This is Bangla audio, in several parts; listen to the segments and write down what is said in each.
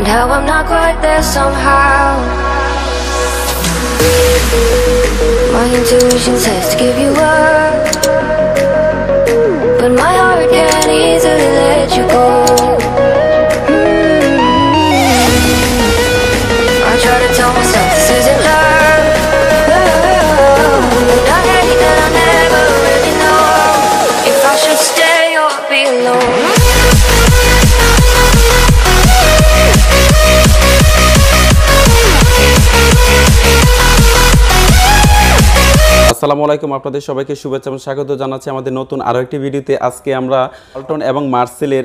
and how I'm not quite there somehow. My intuition says to give you up, but my heart can't easily let you go. I try to tell myself this isn't love, but I hate that I never really know if I should stay or be alone. আসসালামু আলাইকুম, আপনাদের সবাইকে শুভেচ্ছা এবং স্বাগত জানাচ্ছি আমাদের নতুন আরো একটি ভিডিওতে। আজকে আমরা ওয়ালটন এবং মার্সেলের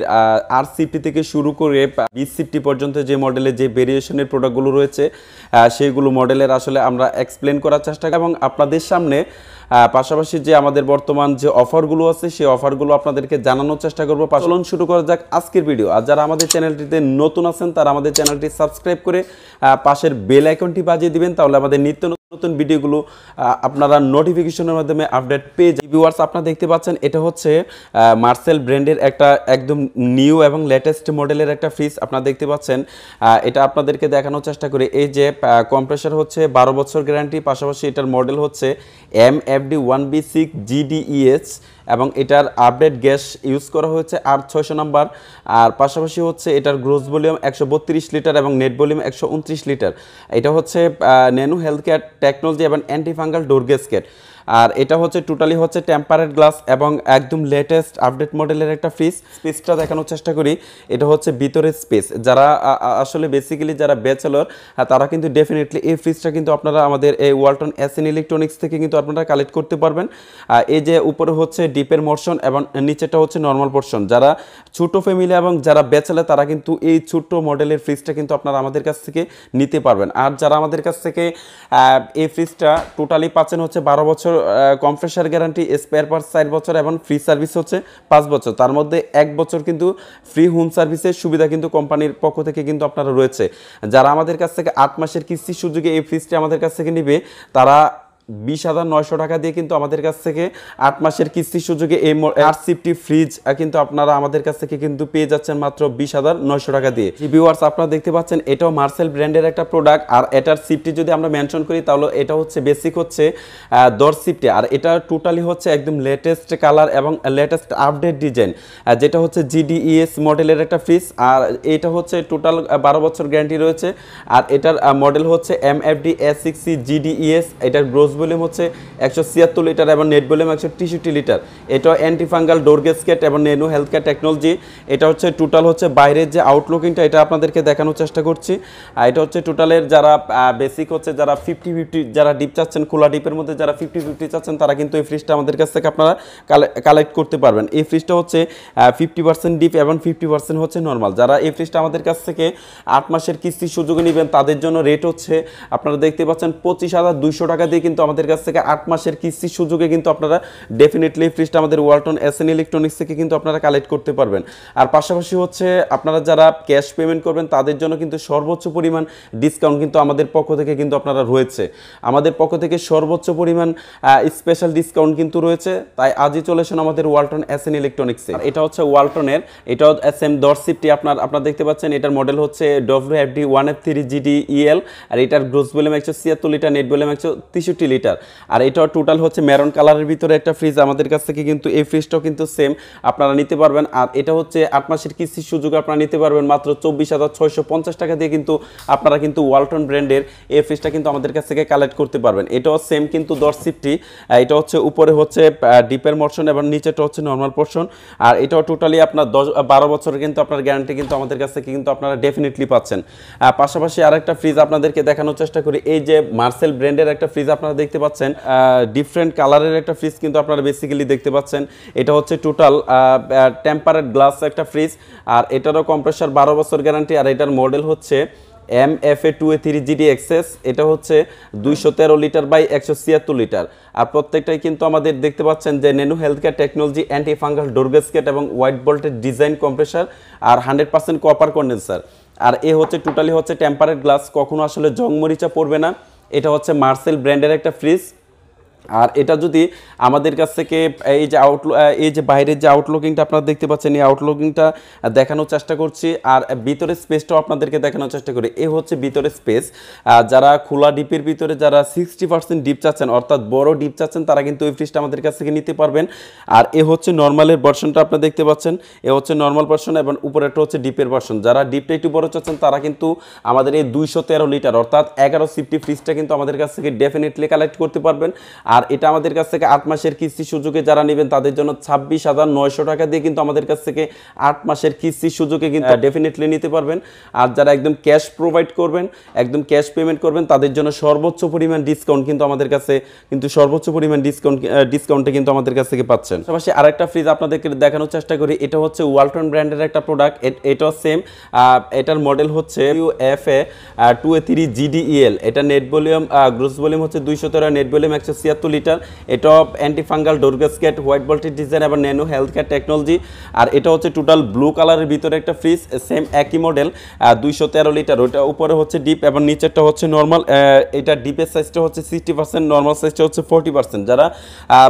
R50 থেকে শুরু করে 2050 পর্যন্ত যে মডেলের যে ভেরিয়েশনের প্রোডাক্টগুলো রয়েছে সেইগুলো মডেলের আসলে আমরা এক্সপ্লেন করার চেষ্টা করি এবং আপনাদের সামনে পাশাপাশি যে আমাদের বর্তমান যে অফারগুলো আছে সেই অফারগুলো আপনাদেরকে জানানোর চেষ্টা করব। চলুন শুরু করা যাক আজকের ভিডিও। আর যারা আমাদের চ্যানেলটিতে নতুন আছেন তারা আমাদের চ্যানেলটি সাবস্ক্রাইব করে পাশের বেল আইকনটি বাজিয়ে দিবেন, তাহলে আমাদের নিত্য নতুন ভিডিওগুলো আপনারা নোটিফিকেশনের মাধ্যমে আপডেট পেয়ে যাবেন। ভিউয়ার্স, আপনারা দেখতে পাচ্ছেন এটা হচ্ছে মার্সেল ব্র্যান্ডের একটা একদম নিউ এবং লেটেস্ট মডেলের একটা ফ্রিজ। আপনারা দেখতে পাচ্ছেন এটা আপনাদেরকে দেখানোর চেষ্টা করি। এই যে কম্প্রেসার হচ্ছে 12 বছর গ্যারান্টি, পাশাপাশি এটার মডেল হচ্ছে MFD1B6 GDES এবং এটার আপডেট গ্যাস ইউজ করা হয়েছে R600 নাম্বার। আর পাশাপাশি হচ্ছে এটার গ্রোস ভলিউম 132 লিটার এবং নেট ভলিউম 129 লিটার। এটা হচ্ছে ন্যানো হেলথ কেয়ার টেকনোলজি এবং অ্যান্টি ফাঙ্গাল ডোর গ্যাসকেট। আর এটা হচ্ছে টোটালি হচ্ছে টেম্পারেড গ্লাস এবং একদম লেটেস্ট আপডেট মডেলের একটা ফ্রিজ। স্পেসটা দেখানোর চেষ্টা করি। এটা হচ্ছে ভিতরের স্পেস। যারা আসলে বেসিক্যালি যারা ব্যাচেলর তারা কিন্তু ডেফিনেটলি এই ফ্রিজটা কিন্তু আপনারা আমাদের এই ওয়ালটন এসএন ইলেকট্রনিক্স থেকে কিন্তু আপনারা কালেক্ট করতে পারবেন। এই যে উপরে হচ্ছে ডিপের মোশন এবং নিচেটা হচ্ছে নর্মাল পোর্শন। যারা ছোট ফ্যামিলি এবং যারা ব্যাচেলর তারা কিন্তু এই ছোট্ট মডেলের ফ্রিজটা কিন্তু আপনারা আমাদের কাছ থেকে নিতে পারবেন। আর যারা আমাদের কাছ থেকে এই ফ্রিজটা টোটালি পাচ্ছেন হচ্ছে 12 বছর কম্প্রেসার গ্যারান্টি, স্পেয়ার পার্টস 4 বছর এবং ফ্রি সার্ভিস হচ্ছে 5 বছর। তার মধ্যে 1 বছর কিন্তু ফ্রি হোম সার্ভিসের সুবিধা কিন্তু কোম্পানির পক্ষ থেকে কিন্তু আপনারা রয়েছে। যারা আমাদের কাছ থেকে 8 মাসের কিস্তির সুযোগে এই ফ্রিজটি আমাদের কাছ থেকে নেবে তারা 20,900 টাকা দিয়ে কিন্তু আমাদের কাছ থেকে 8 মাসের কিস্তির সুযোগে এই R50 ফ্রিজ কিন্তু আপনারা আমাদের কাছ থেকে কিন্তু পেয়ে যাচ্ছেন মাত্র 20,900 টাকা দিয়ে। ভিউয়ার্স, আপনারা দেখতে পাচ্ছেন এটাও মার্সেল ব্র্যান্ডের একটা প্রোডাক্ট। আর এটার সিফটি যদি আমরা মেনশন করি তাহলে এটা হচ্ছে বেসিক হচ্ছে দর সিফটি। আর এটা টোটালি হচ্ছে একদম লেটেস্ট কালার এবং লেটেস্ট আপডেট ডিজাইন, যেটা হচ্ছে GDES মডেলের একটা ফ্রিজ। আর এটা হচ্ছে টোটাল 12 বছর গ্যারান্টি রয়েছে। আর এটার মডেল হচ্ছে MFD-A6C GDES। এটার গ্রোস ভলিউম হচ্ছে 176 লিটার এবং নেট ভলিউম 163 লিটার। এটা অ্যান্টি ফাঙ্গাল ডোর গ্যাসকেট এবং ন্যানো হেলথ কেয়ার টেকনোলজি। এটা হচ্ছে টোটাল হচ্ছে বাইরের যে আউটলুকিংটা এটা আপনাদেরকে দেখানোর চেষ্টা করছি। এটা হচ্ছে টোটালের যারা বেসিক হচ্ছে যারা 50-50 যারা ডিপ চাচ্ছেন, খোলা ডিপের মধ্যে যারা 50-50 চাচ্ছেন তারা কিন্তু এই ফ্রিজটা আমাদের কাছ থেকে আপনারা কালেক্ট করতে পারবেন। এই ফ্রিজটা হচ্ছে 50% ডিপ এবং 50% হচ্ছে নর্মাল। যারা এই ফ্রিজটা আমাদের কাছ থেকে 8 মাসের কিস্তির সুযোগ নেবেন তাদের জন্য রেট হচ্ছে আপনারা দেখতে পাচ্ছেন 25,200 টাকা দিয়ে কিন্তু আমাদের কাছ থেকে 8 মাসের কিস্তির সুযোগে কিন্তু আপনারা ডেফিনেটলি ফ্রিজটা আমাদের ওয়ালটন এসএন ইলেকট্রনিক্স থেকে কিন্তু আপনারা কালেক্ট করতে পারবেন। আর পাশাপাশি হচ্ছে আপনারা যারা ক্যাশ পেমেন্ট করবেন তাদের জন্য কিন্তু সর্বোচ্চ পরিমাণ ডিসকাউন্ট কিন্তু আমাদের পক্ষ থেকে কিন্তু আপনারা রয়েছে। আমাদের পক্ষ থেকে সর্বোচ্চ পরিমাণ স্পেশাল ডিসকাউন্ট কিন্তু রয়েছে। তাই আজই চলে আসুন আমাদের ওয়ালটন এসএন ইলেকট্রনিক্সে। এটা হচ্ছে ওয়ালটনের, এটাও সেম দর সিফটি। আপনারা দেখতে পাচ্ছেন এটার মডেল হচ্ছে WFD1F3 GDEL। আর এটার gross volume 176 litre, net volume 163 litre. আর এটা টোটাল হচ্ছে মেরুন কালারের ভিতরে একটা ফ্রিজ। আমাদের কাছ থেকে কিন্তু এই ফ্রিজটাও কিন্তু সেম আপনারা নিতে পারবেন। আর এটা হচ্ছে 8 মাসের কিস্তির সুযোগ আপনারা নিতে পারবেন মাত্র 24,650 টাকা দিয়ে কিন্তু আপনারা কিন্তু ওয়ালটন ব্র্যান্ডের এই ফ্রিজটা কিন্তু আমাদের কাছ থেকে কালেক্ট করতে পারবেন। এটাও সেম কিন্তু দর সিফটি। এটা হচ্ছে উপরে হচ্ছে ডিপের মোশন এবং নিচেটা হচ্ছে নর্মাল পোর্শন। আর এটাও টোটালি আপনার 12 বছরের কিন্তু আপনার গ্যারান্টি কিন্তু আমাদের কাছ থেকে কিন্তু আপনারা ডেফিনেটলি পাচ্ছেন। পাশাপাশি আরেকটা ফ্রিজ আপনাদেরকে দেখানোর চেষ্টা করি। এই যে মার্সেল ব্র্যান্ডের একটা ফ্রিজ আপনারা দেখতে পাচ্ছেন, ডিফারেন্ট কালারের একটা ফ্রিজ কিন্তু আপনারা বেসিক্যালি দেখতে পাচ্ছেন। এটা হচ্ছে টোটাল টেম্পারেড গ্লাস একটা ফ্রিজ। আর এটারও কম্প্রেসার 12 বছর গ্যারান্টি। আর এটার মডেল হচ্ছে MFA2A3 GDXS। এটা হচ্ছে 213 লিটার বাই 176 লিটার। আর প্রত্যেকটাই কিন্তু আমাদের দেখতে পাচ্ছেন যে nano health care technology, anti fungal door gasket এবং হোয়াইট বোল্টেড ডিজাইন কম্প্রেসার আর 100% কপার কন্ডেন্সার। আর এ হচ্ছে টোটালি হচ্ছে টেম্পারেড গ্লাস, কখনো আসলে জং মরিচা পড়বে না। এটা হচ্ছে মার্সেল ব্র্যান্ডের একটা ফ্রিজ। আর এটা যদি আমাদের কাছ থেকে এই যে বাইরের যে আউটলুকিংটা আপনারা দেখতে পাচ্ছেন, এই আউটলুকিংটা দেখানোর চেষ্টা করছি, আর ভিতরের স্পেসটাও আপনাদেরকে দেখানোর চেষ্টা করি। এ হচ্ছে ভিতরের স্পেস। যারা খোলা ডিপের ভিতরে যারা 60% ডিপ চাচ্ছেন, অর্থাৎ বড় ডিপ চাচ্ছেন, তারা কিন্তু এই ফ্রিজটা আমাদের কাছ থেকে নিতে পারবেন। আর এ হচ্ছে নর্মালের ভার্সনটা আপনারা দেখতে পাচ্ছেন, এ হচ্ছে নর্মাল ভার্সন এবং উপরেরটা হচ্ছে ডিপের ভার্সন। যারা ডিপটা একটু বড় চাচ্ছেন তারা কিন্তু আমাদের এই 213 লিটার অর্থাৎ 11 সিফটি ফ্রিজটা কিন্তু আমাদের কাছ থেকে ডেফিনেটলি কালেক্ট করতে পারবেন। আর এটা আমাদের কাছ থেকে 8 মাসের কিস্তি সুযোগে যারা নেবেন তাদের জন্য 26,900 টাকা দিয়ে কিন্তু আমাদের কাছ থেকে 8 মাসের কিস্তি সুযোগে কিন্তু ডেফিনেটলি নিতে পারবেন। আর যারা একদম ক্যাশ প্রোভাইড করবেন, একদম ক্যাশ পেমেন্ট করবেন, তাদের জন্য সর্বোচ্চ পরিমাণ ডিসকাউন্ট কিন্তু আমাদের কাছে সর্বোচ্চ পরিমাণ ডিসকাউন্টে কিন্তু আমাদের কাছ থেকে পাচ্ছেন। পাশাপাশি আরেকটা ফ্রিজ আপনাদেরকে দেখানোর চেষ্টা করি। এটা হচ্ছে ওয়ালটন ব্র্যান্ডের একটা প্রোডাক্ট, এটাও সেম। এটার মডেল হচ্ছে UFA 2A3 GDEL। এটা নেট ভলিউম গ্রোস ভলিউম হচ্ছে 213, নেট ভলিউম 176 লিটার। এটা anti fungal door gasket, white voltage design এবং ন্যানো হেলথ কেয়ার টেকনোলজি। আর এটা হচ্ছে টোটাল ব্লু কালারের ভিতরে একটা ফ্রিজ, সেম একই মডেল, 213 লিটার। ওটা উপরে হচ্ছে ডিপ এবং নিচেরটা হচ্ছে নর্মাল। এটা ডিপের সাইজটা হচ্ছে 60%, নর্মাল সাইজটা হচ্ছে 40%। যারা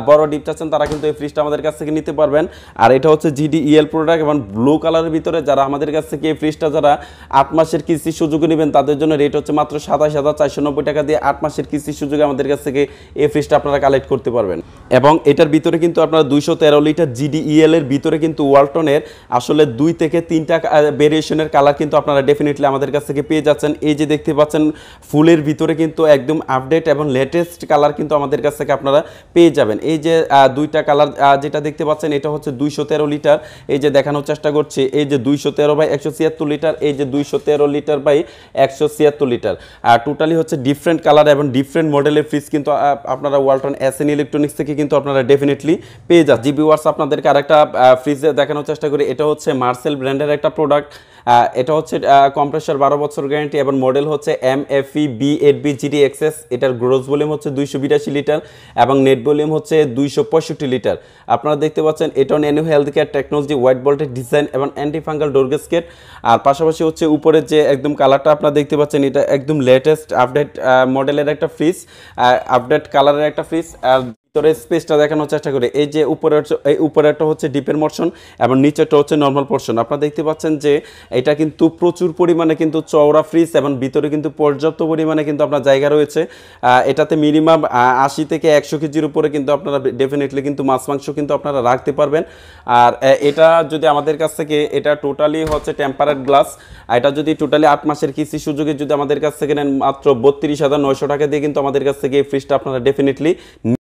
বড় ডিপ চাচ্ছেন তারা কিন্তু এই ফ্রিজটা আমাদের কাছ থেকে নিতে পারবেন। আর এটা হচ্ছে GDEL প্রোডাক্ট এবং ব্লু কালারের ভিতরে যারা আমাদের কাছ থেকে এই ফ্রিজটা যারা 8 মাসের কিস্তির সুযোগ নেবেন তাদের জন্য রেট হচ্ছে মাত্র 27,490 টাকা দিয়ে 8 মাসের কিস্তির সুযোগে আমাদের কাছ থেকে এই ফ্রিজটা আপনারা কালেক্ট করতে পারবেন। এবং এটার ভিতরে কিন্তু আপনারা 213 লিটার GDEL এর ভিতরে কিন্তু ওয়ালটনের আসলে 2 থেকে 3টা ভেরিয়েশনের কালার কিন্তু আপনারা ডেফিনেটলি আমাদের কাছ থেকে পেয়ে যাচ্ছেন। এই যে দেখতে পাচ্ছেন ফুলের ভিতরে কিন্তু একদম আপডেট এবং লেটেস্ট কালার কিন্তু আমাদের কাছ থেকে আপনারা পেয়ে যাবেন। এই যে 2টা কালার যেটা দেখতে পাচ্ছেন এটা হচ্ছে 213 লিটার। এই যে দেখানোর চেষ্টা করছি, এই যে 213/176 লিটার, এই যে 213 লিটার/176 লিটার। টোটালি হচ্ছে ডিফারেন্ট কালার এবং ডিফারেন্ট মডেলের ফ্রিজ কিন্তু আপনারা ওয়ালটন এসএন ইলেকট্রনিক্স থেকে কিন্তু আপনারা ডেফিনেটলি পেয়ে যাচ্ছেন। ভিউয়ার্স আপনাদেরকে আরেকটা ফ্রিজ দেখানোর চেষ্টা করি। এটা হচ্ছে মার্সেল ব্র্যান্ডের একটা প্রোডাক্ট। এটা হচ্ছে কম্প্রেসর 12 বছর গ্যারান্টি এবং মডেল হচ্ছে MFE B8B GDXS। এটার গ্রোস ভলিউম হচ্ছে 282 লিটার এবং নেট ভলিউম হচ্ছে 265 লিটার। আপনারা দেখতে পাচ্ছেন এটা nano health care technology, white voltage design এবং অ্যান্টি ফাঙ্গাল ডোর গ্যাসকেট। আর পাশাপাশি হচ্ছে উপরে যে একদম কালারটা আপনারা দেখতে পাচ্ছেন এটা একদম লেটেস্ট আপডেট মডেলের একটা ফ্রিজ, আপডেট কালারের একটা ফ্রিজ। আর ভিতরে স্পেসটা দেখানোর চেষ্টা করি। এই যে উপরেরটা হচ্ছে ডিপের পোরশন এবং নিচেরটা হচ্ছে নর্মাল পোরশন। আপনারা দেখতে পাচ্ছেন যে এটা কিন্তু প্রচুর পরিমাণে কিন্তু চওড়া ফ্রিজ এবং ভিতরে কিন্তু পর্যাপ্ত পরিমাণে কিন্তু আপনার জায়গা রয়েছে। এটাতে মিনিমাম 80 থেকে 100 কেজির উপরে কিন্তু আপনারা ডেফিনেটলি কিন্তু মাছ মাংস কিন্তু আপনারা রাখতে পারবেন। আর এটা যদি আমাদের কাছ থেকে এটা টোটালি হচ্ছে টেম্পারেট গ্লাস, এটা যদি টোটালি 8 মাসের কিস্তি সুযোগে যদি আমাদের কাছ থেকে নেন মাত্র 32,900 টাকা দিয়ে কিন্তু আমাদের কাছ থেকে এই ফ্রিজটা আপনারা ডেফিনেটলি